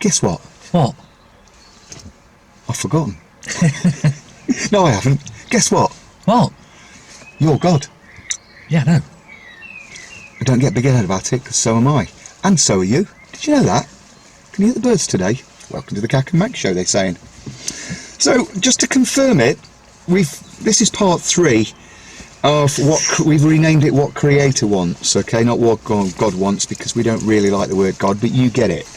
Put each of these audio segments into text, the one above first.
Guess what? What? I've forgotten. No, I haven't. Guess what? What? You're God. Yeah, no. Don't get big-headed about it, because so am I. And so are you. Did you know that? Can you hear the birds today? Welcome to the KaK M Show, they're saying. So, just to confirm it, this is part 3 of what we've renamed it What Creator Wants, okay? Not what God wants, because we don't really like the word God, but you get it.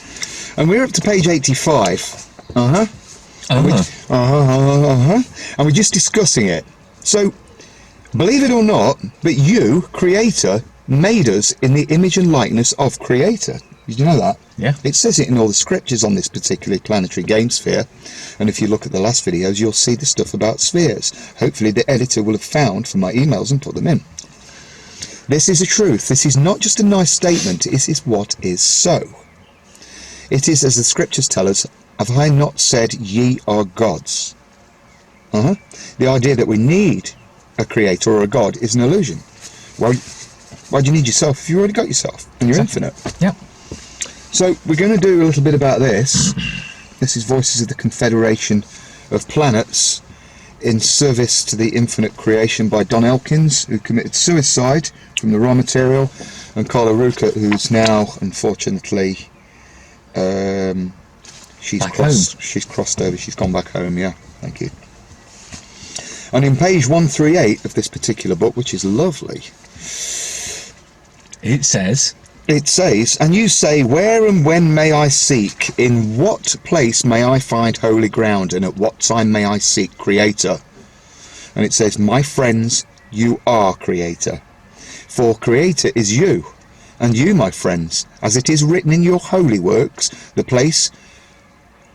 And we're up to page 85. And we're just discussing it. So, believe it or not, but you, Creator, made us in the image and likeness of Creator. Did you know that? Yeah. It says it in all the scriptures on this particular planetary game sphere. And if you look at the last videos, you'll see the stuff about spheres. Hopefully the editor will have found from my emails and put them in. This is a truth. This is not just a nice statement. It is what is so. It is, as the scriptures tell us, have I not said ye are gods? The idea that we need a creator or a god is an illusion. Why do you need yourself if you've already got yourself and you're infinite? Yep. So we're going to do a little bit about this. This is Voices of the Confederation of Planets in Service to the Infinite Creation by Don Elkins, who committed suicide from the raw material, and Carla Ruckert, who's now, unfortunately, she's crossed over, she's gone back home, yeah, thank you. And in page 138 of this particular book, which is lovely, it says, and you say, where and when may I seek? In what place may I find holy ground? And at what time may I seek Creator? And it says, my friends, you are Creator. For Creator is you, and you, my friends, as it is written in your holy works, the place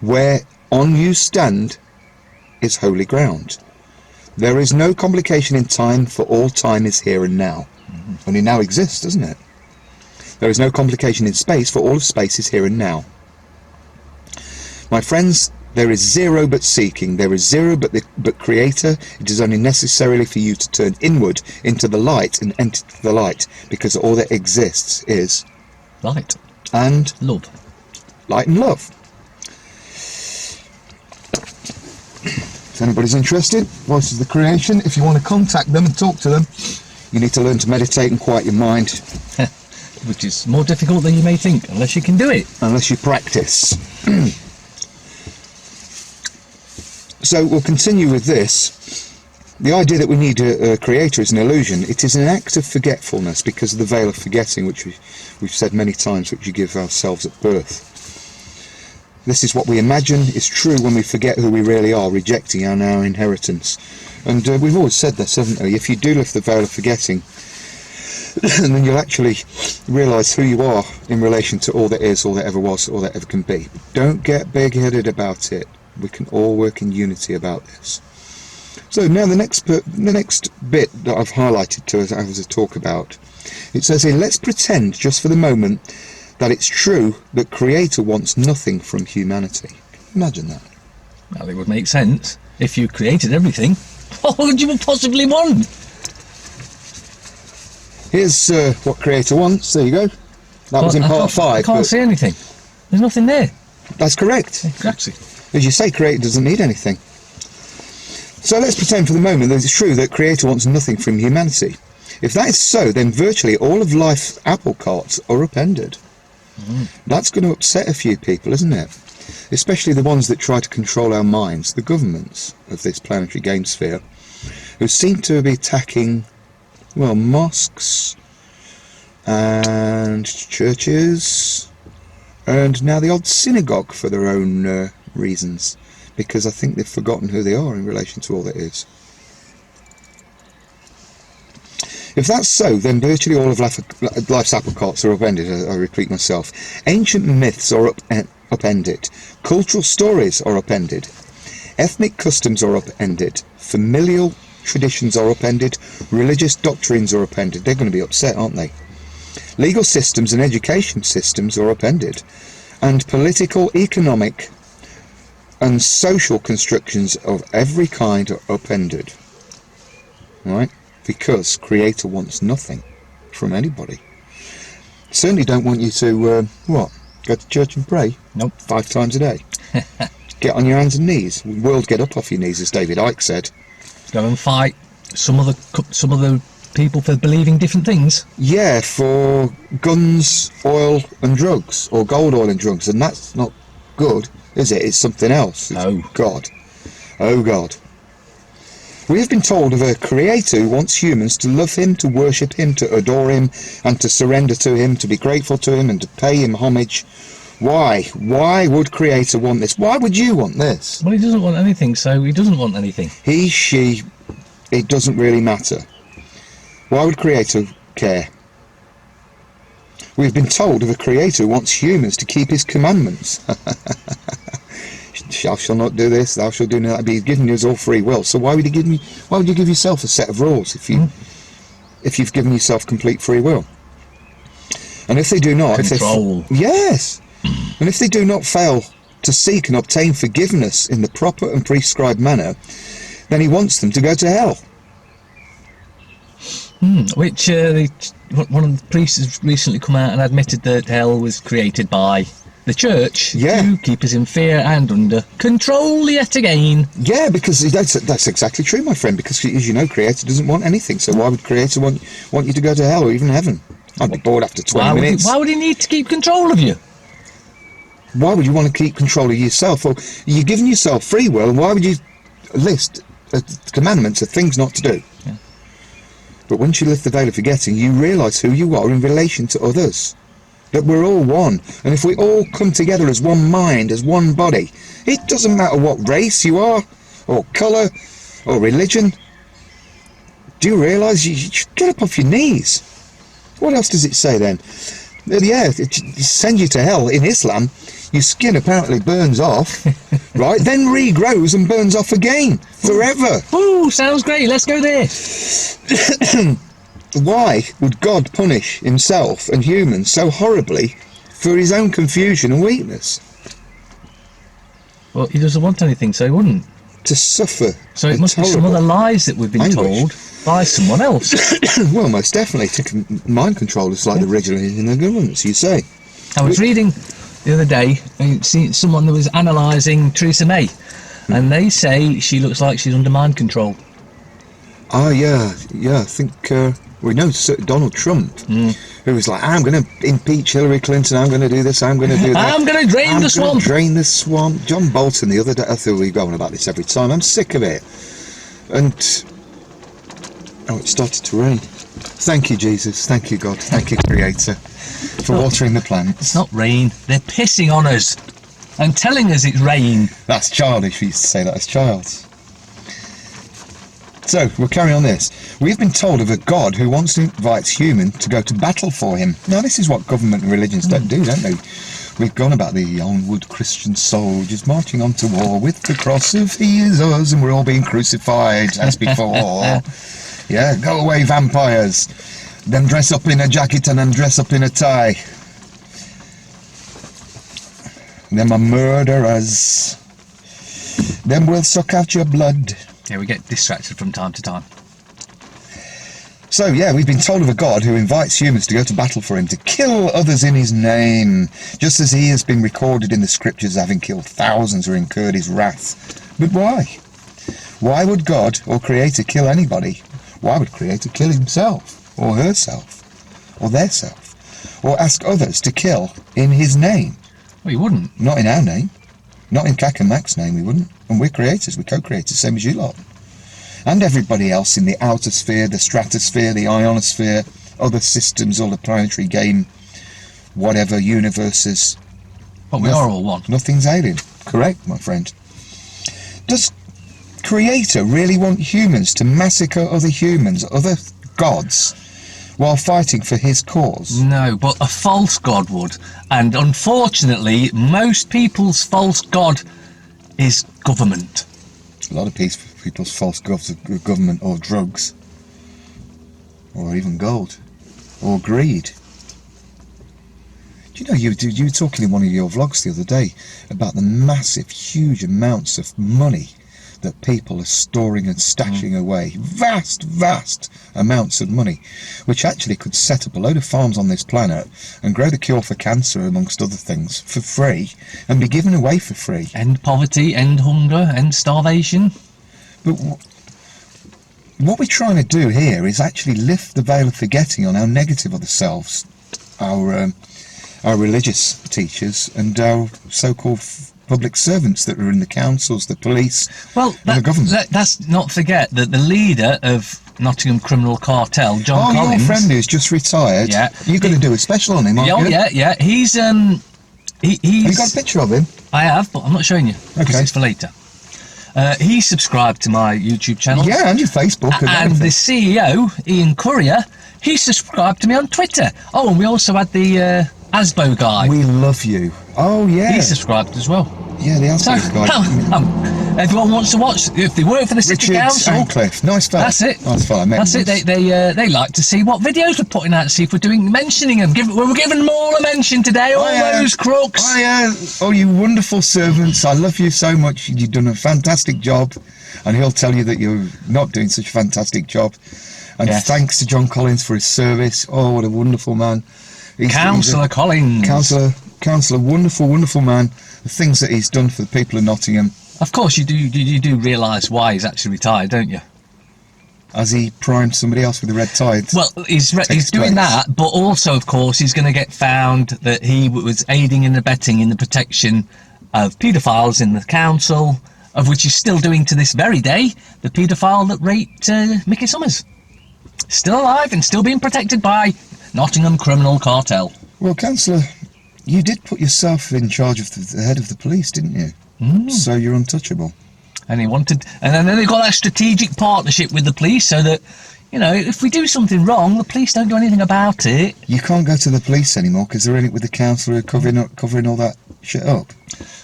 where on you stand is holy ground. There is no complication in time, for all time is here and now. And it now exists, doesn't it? There is no complication in space, for all of space is here and now. My friends, there is zero but seeking. There is zero but Creator. It is only necessarily for you to turn inward into the light and enter the light, because all that exists is light and love. Light and love. If anybody's interested, Voices of the Creation, if you want to contact them and talk to them, you need to learn to meditate and quiet your mind. Which is more difficult than you may think, unless you can do it. Unless you practice. So we'll continue with this. The idea that we need a creator is an illusion. It is an act of forgetfulness because of the veil of forgetting, which we've said many times, which we give ourselves at birth. This is what we imagine is true when we forget who we really are, rejecting our inheritance. And we've always said this, haven't we? If you do lift the veil of forgetting, and then you'll actually realise who you are in relation to all that is, all that ever was, all that ever can be. Don't get big-headed about it. We can all work in unity about this. So now the next bit that I've highlighted to us as a talk about, it says here, let's pretend just for the moment that it's true that Creator wants nothing from humanity. Imagine that. Well, it would make sense. If you created everything, what would you possibly want? Here's what Creator wants. There you go. That was in part 5. I can't see anything. There's nothing there. That's correct. Exactly. As you say, Creator doesn't need anything. So let's pretend for the moment that it's true that Creator wants nothing from humanity. If that is so, then virtually all of life's apple carts are upended. That's going to upset a few people, isn't it? Especially the ones that try to control our minds, the governments of this planetary game sphere, who seem to be attacking, well, mosques and churches and now the odd synagogue for their own reasons, because I think they've forgotten who they are in relation to all that is. If that's so, then virtually all of life's apple carts are upended, I repeat myself. Ancient myths are upended. Cultural stories are upended. Ethnic customs are upended. Familial traditions are upended. Religious doctrines are upended. They're going to be upset, aren't they? Legal systems and education systems are upended. And political, economic and social constructions of every kind are upended. Right? Because Creator wants nothing from anybody. Certainly don't want you to, Go to church and pray? Nope. 5 times a day. Get on your hands and knees. World, get up off your knees, as David Icke said. Go and fight some other people for believing different things. Yeah, for guns, oil and drugs, or gold, oil and drugs, and that's not good, is it? It's something else. It's Oh. God. Oh God. We have been told of a creator who wants humans to love him, to worship him, to adore him, and to surrender to him, to be grateful to him, and to pay him homage. Why? Why would creator want this? Why would you want this? Well, he doesn't want anything, so he doesn't want anything. He, she, it doesn't really matter. Why would creator care? We've been told of a creator who wants humans to keep his commandments. Thou shalt not do this, thou shalt do that. But he's given us all free will. So why would you give yourself a set of rules if you've given yourself complete free will? And if they do not, Control. Yes. And if they do not fail to seek and obtain forgiveness in the proper and prescribed manner, then he wants them to go to hell. Which one of the priests has recently come out and admitted that hell was created by the church to keep us in fear and under control yet again. Yeah, because that's exactly true, my friend, because as you know, creator doesn't want anything, so why would creator want you to go to hell or even heaven? I'd be bored after 20 minutes. Why would he need to keep control of you? Why would you want to keep control of yourself? Well, you're giving yourself free will, why would you list commandments of things not to do? Yeah. But once you lift the veil of forgetting, you realise who you are in relation to others. That we're all one, and if we all come together as one mind, as one body, it doesn't matter what race you are, or colour, or religion. Do you realise you should get up off your knees? What else does it say then? Yeah, it sends you to hell. In Islam, your skin apparently burns off, right? Then regrows and burns off again, forever. Ooh, sounds great, let's go there. Why would God punish himself and humans so horribly for his own confusion and weakness? Well, he doesn't want anything, so he wouldn't. To suffer. So it must be some other lies that we've been told by someone else. Well, most definitely. To mind control is like the regulators in the governments, you say. I was reading the other day, someone that was analysing Theresa May, and they say she looks like she's under mind control. Oh, yeah, I think we know Donald Trump, who was like, I'm going to impeach Hillary Clinton, I'm going to do this, I'm going to do that. I'm going to drain the swamp. Drain the swamp. John Bolton the other day, I thought we were going about this every time, I'm sick of it. And, it started to rain. Thank you, Jesus, thank you, God, thank you, Creator, for watering the plants. It's not rain, they're pissing on us and telling us it's rain. That's childish, we used to say that as childs. So, we'll carry on this. We've been told of a God who wants to invite humans to go to battle for him. Now, this is what government and religions don't do, don't they? We've gone about the onward Christian soldiers marching on to war with the cross of he is us, and we're all being crucified as before. Yeah, go away, vampires. Them dress up in a jacket and them dress up in a tie. Them are murderers. Them will suck out your blood. Yeah, we get distracted from time to time. So, yeah, we've been told of a God who invites humans to go to battle for him, to kill others in his name, just as he has been recorded in the scriptures having killed thousands or incurred his wrath. But why? Why would God or Creator kill anybody? Why would Creator kill himself, or herself, or theirself, or ask others to kill in his name? Well, he wouldn't. Not in our name. Not in KaK and Mac's name, we wouldn't. And we're creators, we're co-creators, same as you lot. And everybody else in the outer sphere, the stratosphere, the ionosphere, other systems, all the planetary game, whatever, universes. But we are all one. Nothing's alien. Correct, my friend. Does Creator really want humans to massacre other humans, other gods, while fighting for his cause? No, but a false god would. And unfortunately, most people's false god is government. A lot of people's false gods are government or drugs, or even gold, or greed. Do you know, you were talking in one of your vlogs the other day about the massive, huge amounts of money that people are storing and stashing away vast amounts of money, which actually could set up a load of farms on this planet and grow the cure for cancer, amongst other things, for free, and be given away for free. End poverty, end hunger, end starvation. But what we're trying to do here is actually lift the veil of forgetting on how negative are the selves, our religious teachers and our so-called public servants that are in the councils, the police, and the government. That's not forget that the leader of Nottingham criminal cartel, John Collins... your friend who's just retired. Yeah. You're going to do a special on him, aren't you? Yeah. He's... Have you got a picture of him? I have, but I'm not showing you. Okay. Because it's for later. He subscribed to my YouTube channel. Yeah, and your Facebook. And the CEO, Ian Courier, he subscribed to me on Twitter. Oh, and we also had the Asbo guy. We love you. Oh, yeah. He subscribed as well. Yeah, the Asbo guy. Everyone wants to watch. If they work for the City Council... Richard nice fella. That's it. Nice fella. That's it. They like to see what videos we're putting out, see if we're mentioning them. We're giving them all a mention today, all those crooks. Oh, you wonderful servants. I love you so much. You've done a fantastic job. And he'll tell you that you're not doing such a fantastic job. And thanks to John Collins for his service. Oh, what a wonderful man. Councillor Collins. Councillor, wonderful man. The things that he's done for the people of Nottingham. Of course, you do realise why he's actually retired, don't you? Has he primed somebody else with a red tide? Well, he's doing that, but also, of course, he's going to get found that he was aiding and abetting in the protection of paedophiles in the council, of which he's still doing to this very day, the paedophile that raped Mickey Summers. Still alive and still being protected by Nottingham criminal cartel. Well, Councillor, you did put yourself in charge of the head of the police, didn't you? So you're untouchable. And then they've got that strategic partnership with the police, so that, you know, if we do something wrong, the police don't do anything about it. You can't go to the police anymore because they're in it with the council who are covering all that shit up.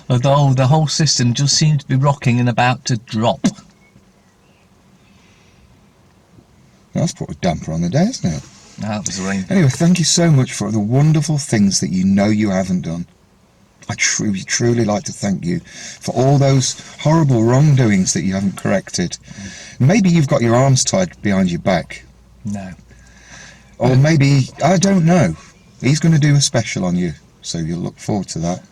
Although the whole system just seems to be rocking and about to drop. That's put a damper on the day, isn't it? That was the rain. Anyway, thank you so much for the wonderful things that you know you haven't done. I truly like to thank you for all those horrible wrongdoings that you haven't corrected. Maybe you've got your arms tied behind your back. No. Or maybe, I don't know, he's going to do a special on you, so you'll look forward to that.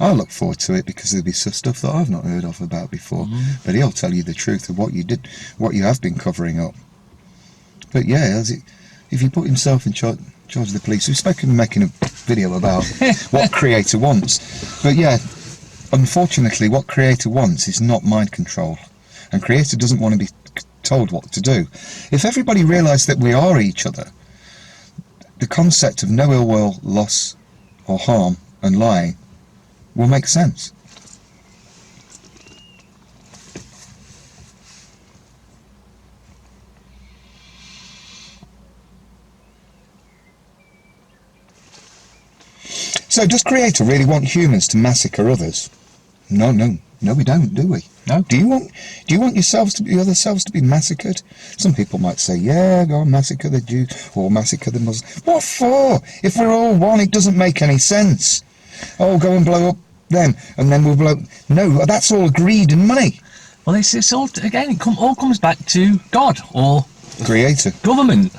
I'll look forward to it because there'll be some stuff that I've not heard of about before. But he'll tell you the truth of what you did, what you have been covering up. But yeah, if he put himself in charge of the police, we've spoken making a video about what Creator wants. But yeah, unfortunately, what Creator wants is not mind control. And Creator doesn't want to be told what to do. If everybody realised that we are each other, the concept of no ill will, loss or harm and lying will make sense. So does Creator really want humans to massacre others? No, we don't, do we? No. Do you want your other selves to be massacred? Some people might say, yeah, go and massacre the Jew or massacre the Muslim. What for? If we're all one, it doesn't make any sense. Oh, go and blow up them, and then we'll blow... No, that's all greed and money. Well, it's all, again, it all comes back to God or... Creator. Government.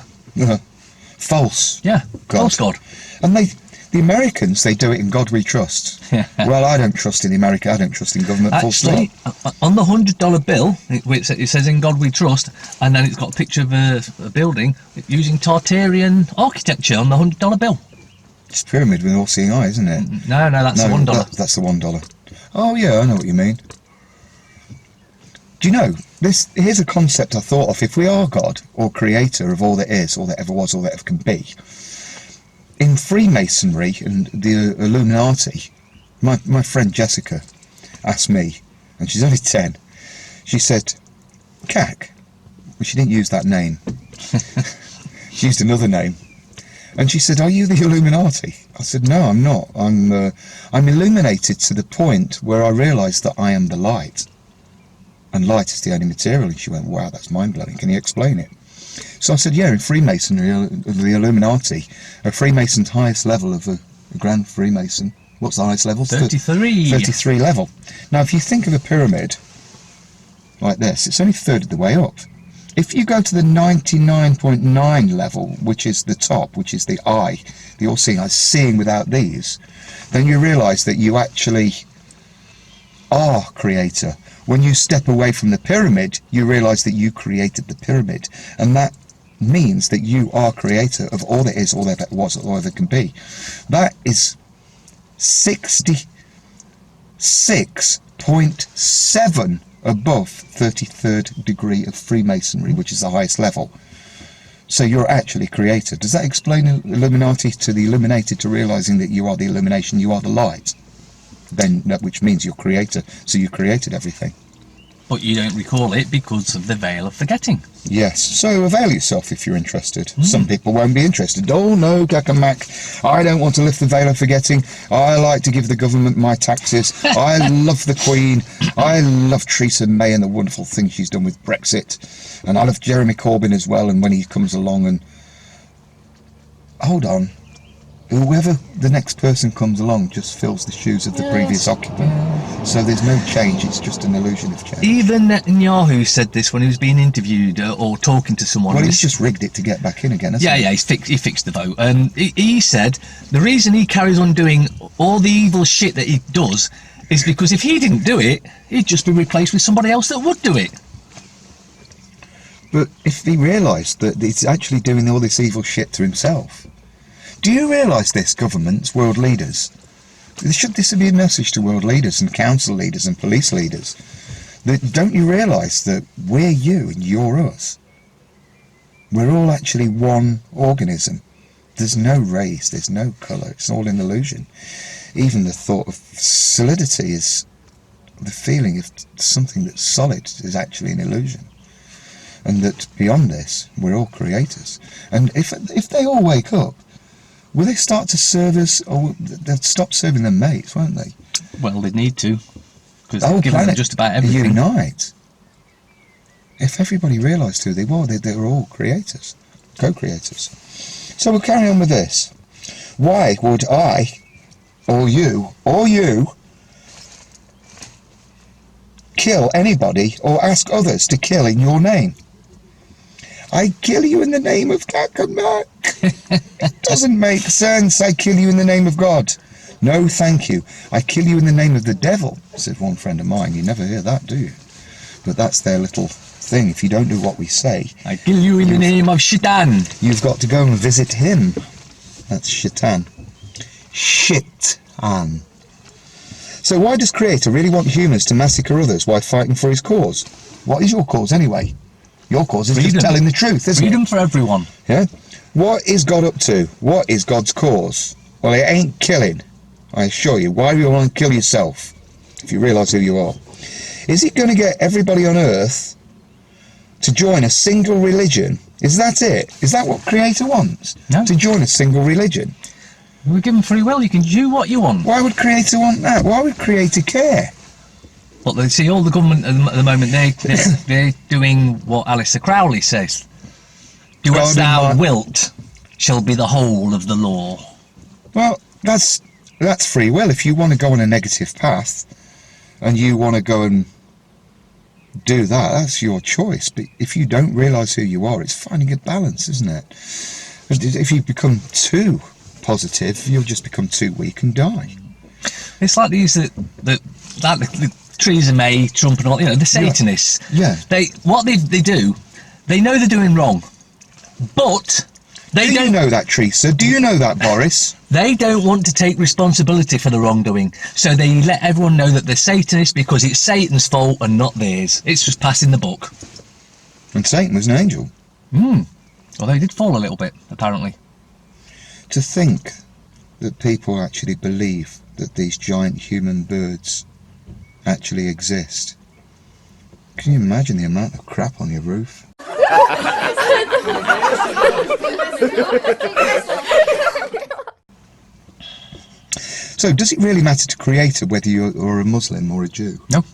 False. Yeah, God. false God. And the Americans, they do it in God we trust. Well, I don't trust in America, I don't trust in government. Actually, full stop. On the $100 bill, it says in God we trust, and then it's got a picture of a building using Tartarian architecture on the $100 bill. It's a pyramid with all-seeing eye, isn't it? No, that's the $1. That's the $1. Oh yeah, I know what you mean. Do you know, here's a concept I thought of. If we are God, or creator of all that is, all that ever was, all that ever can be, in Freemasonry and the Illuminati, my friend Jessica asked me, and she's only 10, she said, KaK, well, she didn't use that name, she used another name, and she said, are you the Illuminati? I said, no, I'm not. I'm illuminated to the point where I realised that I am the light, and light is the only material. And she went, wow, that's mind-blowing, can you explain it? So I said, yeah, in Freemasonry, the Illuminati, a Freemason's highest level of a Grand Freemason. What's the highest level? 33. 33 level. Now, if you think of a pyramid, like this, it's only a third of the way up. If you go to the 99.9 level, which is the top, which is the eye, the all-seeing eye, seeing without these, then you realise that you actually are creator. When you step away from the pyramid, you realise that you created the pyramid, and that means that you are creator of all that is, all that was, all that can be. That is 66.7 above 33rd degree of Freemasonry, which is the highest level. So you're actually creator. Does that explain Illuminati to the illuminated to realising that you are the illumination, you are the light? Then, which means you're creator, so you created everything. But you don't recall it because of the veil of forgetting. Yes, so avail yourself if you're interested. Some people won't be interested. Oh no, KaK and Mac, I don't want to lift the veil of forgetting. I like to give the government my taxes. I love the Queen. I love Theresa May and the wonderful things she's done with Brexit. And I love Jeremy Corbyn as well, and when he comes along and... Hold on. Whoever the next person comes along just fills the shoes of the previous occupant. So there's no change, it's just an illusion of change. Even Netanyahu said this when he was being interviewed or talking to someone. Well, he's just rigged it to get back in again, hasn't he? Yeah, he fixed the vote. He said the reason he carries on doing all the evil shit that he does is because if he didn't do it, he'd just be replaced with somebody else that would do it. But if he realised that he's actually doing all this evil shit to himself... Do you realise this, governments, world leaders? Should this be a message to world leaders and council leaders and police leaders? That don't you realise that we're you and you're us? We're all actually one organism. There's no race, there's no colour, it's all an illusion. Even the thought of solidity is the feeling of something that's solid is actually an illusion. And that beyond this, we're all creators. And if they all wake up, will they start to serve us, or they'll stop serving their mates, won't they? Well, they need to, because The whole they've given them planet just about everything. unite. If everybody realised who they were all creators, co-creators. So we'll carry on with this. Why would I, or you, kill anybody or ask others to kill in your name? I kill you in the name of KaK and Mac. It doesn't make sense. I kill you in the name of God. No, thank you. I kill you in the name of the devil, said one friend of mine. You never hear that, do you? But that's their little thing. If you don't do what we say... I kill you in the name of Shaitan. You've got to go and visit him. That's Shaitan. Shit-an. So why does Creator really want humans to massacre others while fighting for his cause? What is your cause anyway? Your cause is Freedom. just telling the truth, isn't Freedom it? for everyone. Yeah? What is God up to? What is God's cause? Well, it ain't killing, I assure you. Why do you want to kill yourself, if you realise who you are? Is he going to get everybody on earth to join a single religion? Is that it? Is that what Creator wants? No. To join a single religion? We're given free will. You can do what you want. Why would Creator want that? Why would Creator care? But they see all the government at the moment. They're doing what Alistair Crowley says. Do what thou wilt shall be the whole of the law. Well, that's free will. If you want to go on a negative path and you want to go and do that, that's your choice. But if you don't realise who you are, it's finding a balance, isn't it? If you become too positive, you'll just become too weak and die. It's like these the Theresa May, Trump, and all. The Satanists. Yeah. They do. They know they're doing wrong, but they Do don't. you know that, Teresa? Do you know that, Boris? They don't want to take responsibility for the wrongdoing, so they let everyone know that they're Satanists because it's Satan's fault and not theirs. It's just passing the buck. And Satan was an angel. Well, they did fall a little bit, apparently. To think that people actually believe that these giant human birds actually exist. Can you imagine the amount of crap on your roof? So does it really matter to Creator whether you're a Muslim or a Jew? No,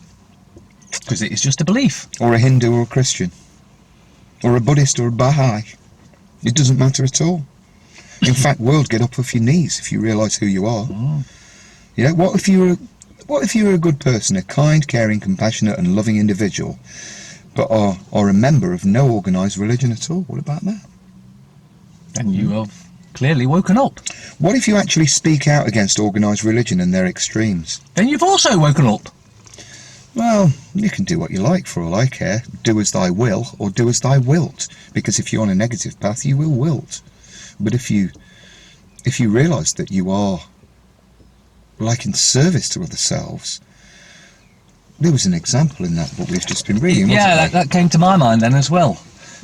because it is just a belief. Or a Hindu or a Christian? Or a Buddhist or a Baha'i? It doesn't matter at all. In fact, world, get up off your knees if you realise who you are. What if you were What if you were a good person, a kind, caring, compassionate and loving individual, but are a member of no organised religion at all? What about that? And you have clearly woken up. What if you actually speak out against organised religion and their extremes? Then you've also woken up. Well, you can do what you like for all I care. Do as thy will or do as thou wilt. Because if you're on a negative path, you will wilt. But if you realise that you are like in service to other selves, there was an example in that book we've just been reading. Yeah, that came to my mind then as well,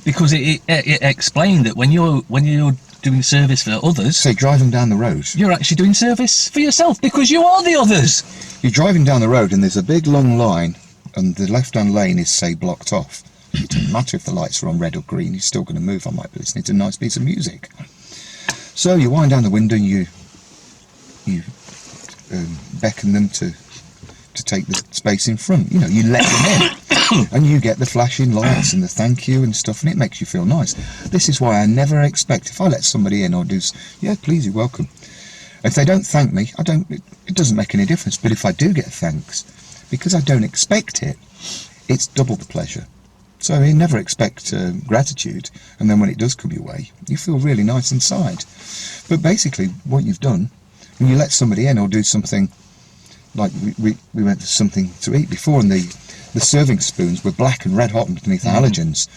because it explained that when you're doing service for others, say driving down the road, you're actually doing service for yourself because you are the others. You're driving down the road and there's a big long line and the left-hand lane is, say, blocked off. It doesn't matter if the lights are on red or green, you're still going to move. I might be listening to a nice piece of music. So you wind down the window and you beckon them to take the space in front. You know, you let them in and you get the flashing lights and the thank you and stuff, and it makes you feel nice. This is why I never expect, if I let somebody in or do, yeah, please, you're welcome. If they don't thank me, it doesn't make any difference. But if I do get thanks, because I don't expect it, it's double the pleasure. So you never expect gratitude, and then when it does come your way, you feel really nice inside. But basically, what you've done, when you let somebody in or do something, like we went to something to eat before, and the serving spoons were black and red hot underneath the halogens,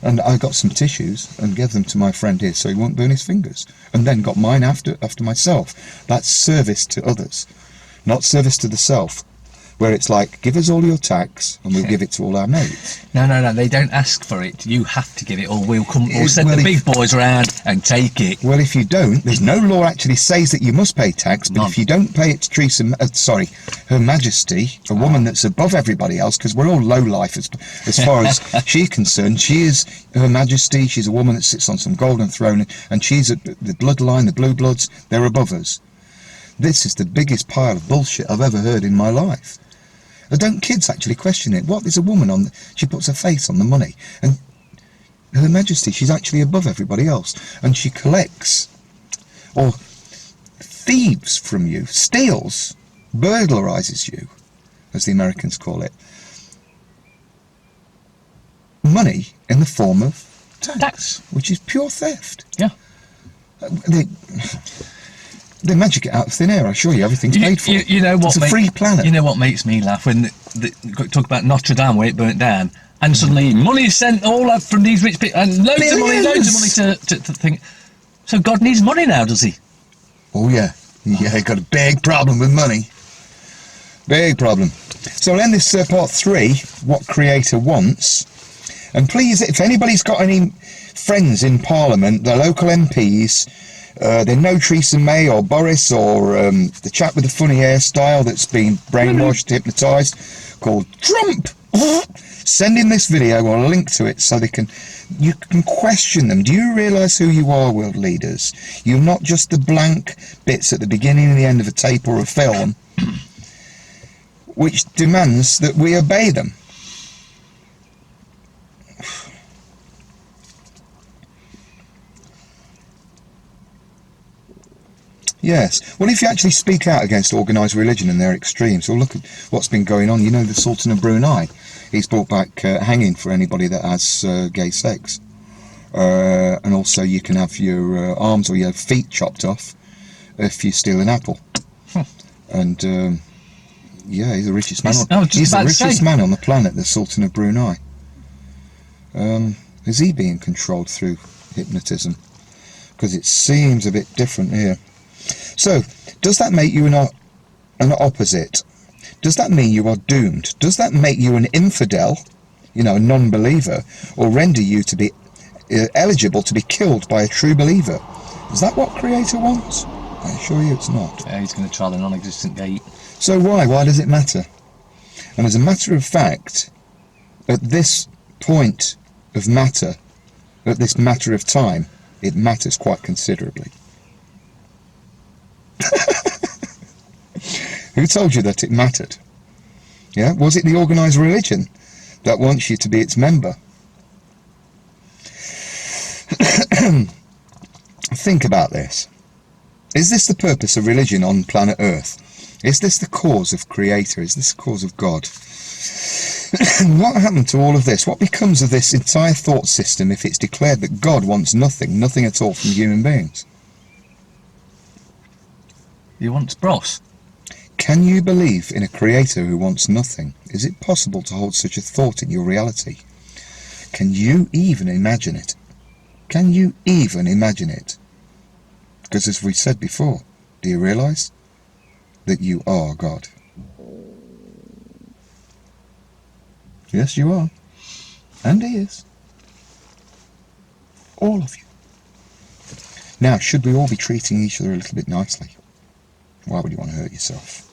and I got some tissues and gave them to my friend here so he won't burn his fingers, and then got mine after myself. That's service to others, not service to the self, where it's like, give us all your tax and we'll give it to all our mates. No, they don't ask for it. You have to give it, or we'll send the big boys around and take it. Well, if you don't, there's no law actually says that you must pay tax, but if you don't pay it to Her Majesty, a woman that's above everybody else, because we're all low life as far as she's concerned. She is Her Majesty. She's a woman that sits on some golden throne, and she's the bloodline, the blue bloods, they're above us. This is the biggest pile of bullshit I've ever heard in my life. Don't kids actually question it? What, there's a woman she puts her face on the money, and Her Majesty, she's actually above everybody else, and she collects or thieves from you, steals, burglarizes you, as the Americans call it, money in the form of tax. Which is pure theft. Yeah. They magic it out of thin air, I assure you. Everything's paid for. You know what? It's a free planet. You know what makes me laugh? When talk about Notre Dame, where it burnt down, and suddenly money is sent all up from these rich people, and loads of money to think. So God needs money now, does he? Oh yeah, he got a big problem with money. Big problem. So I'll end this part 3, what Creator wants. And please, if anybody's got any friends in Parliament, the local MPs, they know Theresa May or Boris or the chap with the funny hairstyle that's been brainwashed, hypnotised, called Trump. Send in this video or a link to it so you can question them. Do you realise who you are, world leaders? You're not just the blank bits at the beginning and the end of a tape or a film, which demands that we obey them. Yes. Well, if you actually speak out against organised religion and their extremes, well, look at what's been going on. You know, the Sultan of Brunei, he's brought back hanging for anybody that has gay sex. And also you can have your arms or your feet chopped off if you steal an apple. And, yeah, he's the richest man. He's the richest man on the planet, the Sultan of Brunei. Is he being controlled through hypnotism? Because it seems a bit different here. So, does that make you an opposite? Does that mean you are doomed? Does that make you an infidel, a non-believer, or render you to be eligible to be killed by a true believer? Is that what Creator wants? I assure you it's not. Yeah, he's going to try the non-existent gate. So why? Why does it matter? And as a matter of fact, at this point of matter, at this matter of time, it matters quite considerably. Who told you that it mattered? Yeah, was it the organised religion that wants you to be its member? Think about this. Is this the purpose of religion on planet Earth? Is this the cause of Creator? Is this the cause of God? And what happened to all of this? What becomes of this entire thought system if it's declared that God wants nothing, nothing at all from human beings? He wants bros. Can you believe in a Creator who wants nothing? Is it possible to hold such a thought in your reality? Can you even imagine it? Can you even imagine it? Because as we said before, do you realise that you are God? Yes, you are. And He is. All of you. Now, should we all be treating each other a little bit nicely? Why would you want to hurt yourself?